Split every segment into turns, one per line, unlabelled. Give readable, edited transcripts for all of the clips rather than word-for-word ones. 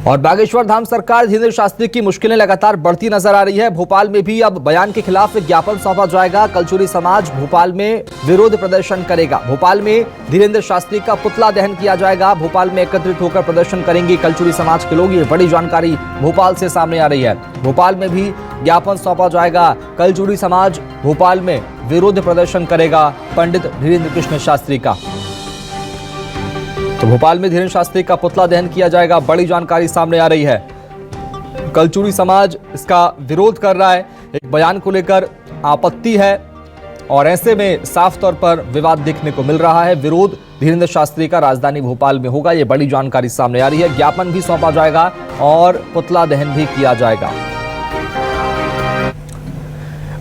और बागेश्वर धाम सरकार धीरेन्द्र शास्त्री की मुश्किलें लगातार बढ़ती नजर आ रही है। भोपाल में भी अब बयान के खिलाफ ज्ञापन सौंपा जाएगा। कलचुरी समाज भोपाल में विरोध प्रदर्शन करेगा। भोपाल में धीरेन्द्र शास्त्री का पुतला दहन किया जाएगा। भोपाल में एकत्रित होकर प्रदर्शन करेंगे कलचुरी समाज के लोग। ये बड़ी जानकारी भोपाल से सामने आ रही है। भोपाल में भी ज्ञापन सौंपा जाएगा। कलचुरी समाज भोपाल में विरोध प्रदर्शन करेगा पंडित धीरेन्द्र कृष्ण शास्त्री का। तो भोपाल में धीरेन्द्र शास्त्री का पुतला दहन किया जाएगा। बड़ी जानकारी सामने आ रही है। कलचुरी समाज इसका विरोध कर रहा है। एक बयान को लेकर आपत्ति है और ऐसे में साफ तौर पर विवाद देखने को मिल रहा है। विरोध धीरेन्द्र शास्त्री का राजधानी भोपाल में होगा। ये बड़ी जानकारी सामने आ रही है। ज्ञापन भी सौंपा जाएगा और पुतला दहन भी किया जाएगा।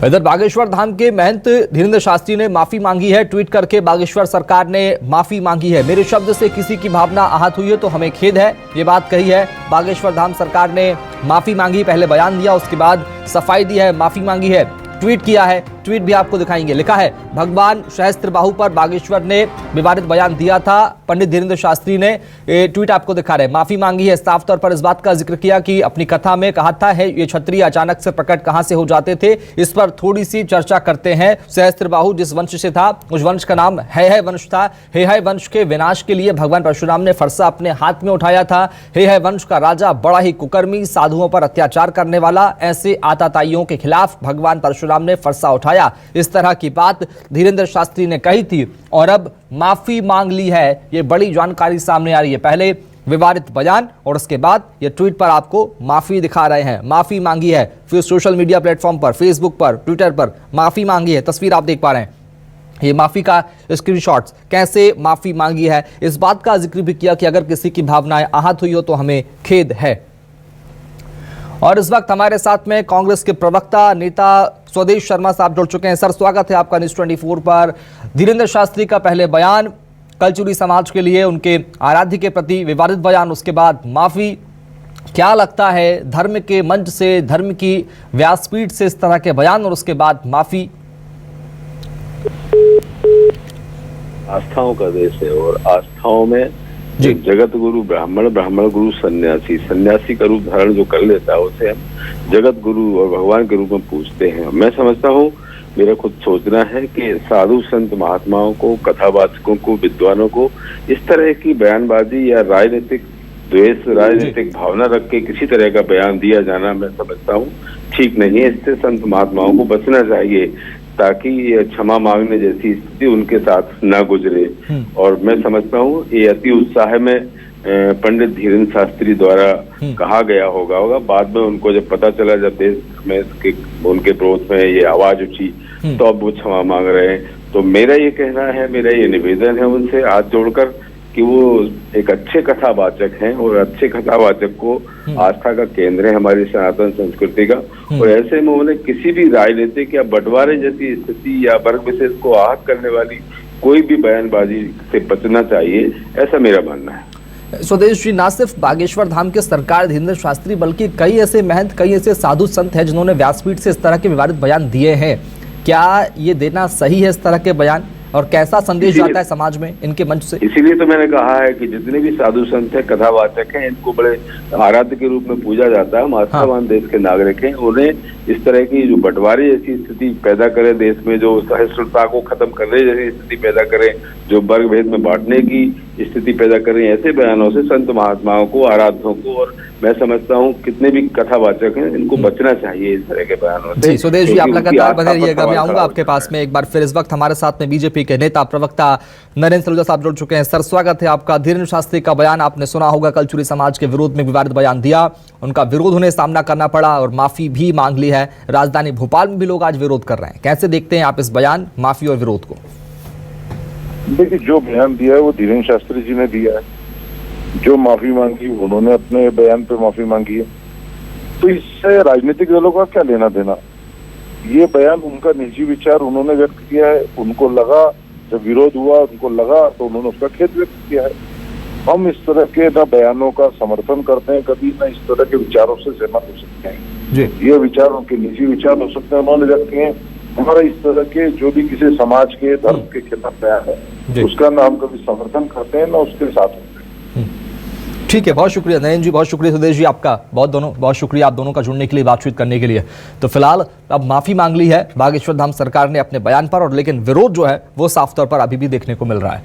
इधर बागेश्वर धाम के महंत धीरेन्द्र शास्त्री ने माफी मांगी है। ट्वीट करके बागेश्वर सरकार ने माफी मांगी है। मेरे शब्द से किसी की भावना आहत हुई है तो हमें खेद है, ये बात कही है। बागेश्वर धाम सरकार ने माफी मांगी, पहले बयान दिया, उसके बाद सफाई दी है, माफी मांगी है, ट्वीट किया है। ट्वीट भी आपको दिखाएंगे। लिखा है, भगवान सहस्त्रबाहु पर बागेश्वर ने विवादित बयान दिया था। पंडित धीरेन्द्र शास्त्री ने ट्वीट आपको दिखा रहे, माफी मांगी है। साफ तौर पर इस बात का जिक्र किया कि अपनी कथा में कहा था है ये क्षत्रिय अचानक से प्रकट कहां से हो जाते थे, इस पर थोड़ी सी चर्चा करते हैं। सहस्त्रबाहु जिस वंश से था उस वंश का नाम है वंश था। है वंश के विनाश के लिए भगवान परशुराम ने फरसा अपने हाथ में उठाया था। है वंश का राजा बड़ा ही कुकर्मी, साधुओं पर अत्याचार करने वाला, ऐसे आताताइयों के खिलाफ भगवान परशुराम ने फरसा उठाया। इस तरह की बात धीरेन्द्र शास्त्री ने कही थी और अब माफी मांग ली है। ये बड़ी जानकारी सामने आ रही है। पहले विवादित बयान और उसके बाद ये ट्वीट पर आपको माफी दिखा रहे हैं। माफी मांगी है, फिर सोशल मीडिया प्लेटफॉर्म पर, फेसबुक पर, ट्विटर पर माफी मांगी है। तस्वीर आप देख पा रहे हैं, ये माफी का स्क्रीनशॉट्स, कैसे माफी मांगी है। इस बात का जिक्र भी किया कि अगर किसी की भावनाएं आहत हुई हो तो हमें खेद है। और इस वक्त हमारे साथ में कांग्रेस के प्रवक्ता नेता स्वदेश शर्मा साहब जुड़ चुके हैं। सर, स्वागत है आपका न्यूज़ 24 पर। धीरेन्द्र शास्त्री का पहले बयान कलचुरी समाज के लिए, उनके आराध्य के प्रति विवादित बयान, उसके बाद माफी। क्या लगता है, धर्म के मंच से, धर्म की व्यासपीठ से इस तरह के बयान और उसके बाद माफी?
आस्थाओं का देश है और आस्थाओं में जगत गुरु ब्राह्मण, ब्राह्मण गुरु सन्यासी, सन्यासी का रूप धारण जो कर लेता है उसे हम जगत गुरु और भगवान के रूप में पूजते हैं। मैं समझता हूँ, मेरा खुद सोचना है कि साधु संत महात्माओं को, कथावाचकों को, विद्वानों को इस तरह की बयानबाजी या राजनीतिक द्वेष, राजनीतिक भावना रख के किसी तरह का बयान दिया जाना मैं समझता हूँ ठीक नहीं है। इससे संत महात्माओं को बचना चाहिए ताकि क्षमा मांगने जैसी स्थिति उनके साथ न गुजरे। और मैं समझता हूँ ये अति उत्साह में पंडित धीरेन्द्र शास्त्री द्वारा कहा गया होगा। बाद में उनको जब पता चला, जब देश में उनके विरोध में ये आवाज उठी तो अब वो क्षमा मांग रहे हैं। तो मेरा ये कहना है, मेरा ये निवेदन है उनसे हाथ जोड़कर कि वो एक अच्छे कथावाचक हैं और अच्छे कथावाचक को आस्था का केंद्र है हमारी सनातन संस्कृति का। और ऐसे में उन्हें किसी भी राजनीतिक या बंटवारे जैसी स्थिति या वर्ग विशेष को आहत करने वाली कोई भी बयानबाजी से बचना चाहिए, ऐसा मेरा मानना है।
स्वदेश जी, ना सिर्फ बागेश्वर धाम के सरकार धीरेन्द्र शास्त्री बल्कि कई ऐसे महंत, कई ऐसे साधु संत हैं जिन्होंने व्यासपीठ से इस तरह के विवादित बयान दिए हैं। क्या ये देना सही है इस तरह के बयान, और कैसा संदेश जाता है समाज में इनके मंच से?
इसीलिए तो मैंने कहा है कि जितने भी साधु संत हैं, कथावाचक हैं, इनको बड़े आराध्य के रूप में पूजा जाता है। हम आस्थावान देश के नागरिक हैं। उन्हें इस तरह की जो बंटवारे जैसी स्थिति पैदा करे देश में, जो सहिष्णुता को खत्म करने जैसी स्थिति पैदा करे, जो वर्ग भेद में बांटने की स्थिति पैदा करें, ऐसे बयानों से संत महात्माओं को, आराध्यों को, और मैं समझता हूँ कितने भी कथावाचक हैं इनको बचना चाहिए इस तरह के बयानों से।
स्वदेश जी, आप लगातार बने रहिएगा। मैं आऊंगा आपके पास में एक बार फिर। इस वक्त हमारे साथ में बीजेपी के नेता प्रवक्ता नरेंद्र सलूजा साहब जुड़ चुके हैं। सर, स्वागत है आपका। धीरेन्द्र शास्त्री का बयान आपने सुना होगा, कलचुरी समाज के विरोध में विवादित बयान दिया, उनका विरोध उन्हें सामना करना पड़ा और माफी भी मांग ली है। राजधानी भोपाल में भी लोग आज विरोध कर रहे हैं। कैसे देखते हैं आप इस बयान, माफी और विरोध को?
देखिए, जो बयान दिया है वो धीरेन्द्र शास्त्री जी ने दिया है। जो माफी मांगी उन्होंने अपने बयान पे माफी मांगी है, तो इससे राजनीतिक दलों का क्या लेना देना। ये बयान उनका निजी विचार उन्होंने व्यक्त किया है। उनको लगा, जब विरोध हुआ उनको लगा तो उन्होंने उसका खेद व्यक्त किया है। हम इस तरह के ना बयानों का समर्थन करते हैं, कभी ना इस तरह के विचारों से सहमत हो सकते हैं। ये विचार उनके निजी विचार हो सकते हैं, उन्होंने व्यक्त किए। हमारा इस तरह के जो भी किसी समाज के, धर्म के खिलाफ बयान है, उसका ना हम कभी समर्थन करते हैं ना उसके साथ होते हैं।
ठीक है, बहुत शुक्रिया नयन जी, बहुत शुक्रिया सुदेश जी, आपका बहुत शुक्रिया आप दोनों का जुड़ने के लिए, बातचीत करने के लिए। तो फिलहाल अब माफी मांग ली है बागेश्वर धाम सरकार ने अपने बयान पर, और लेकिन विरोध जो है वो साफ तौर पर अभी भी देखने को मिल रहा है।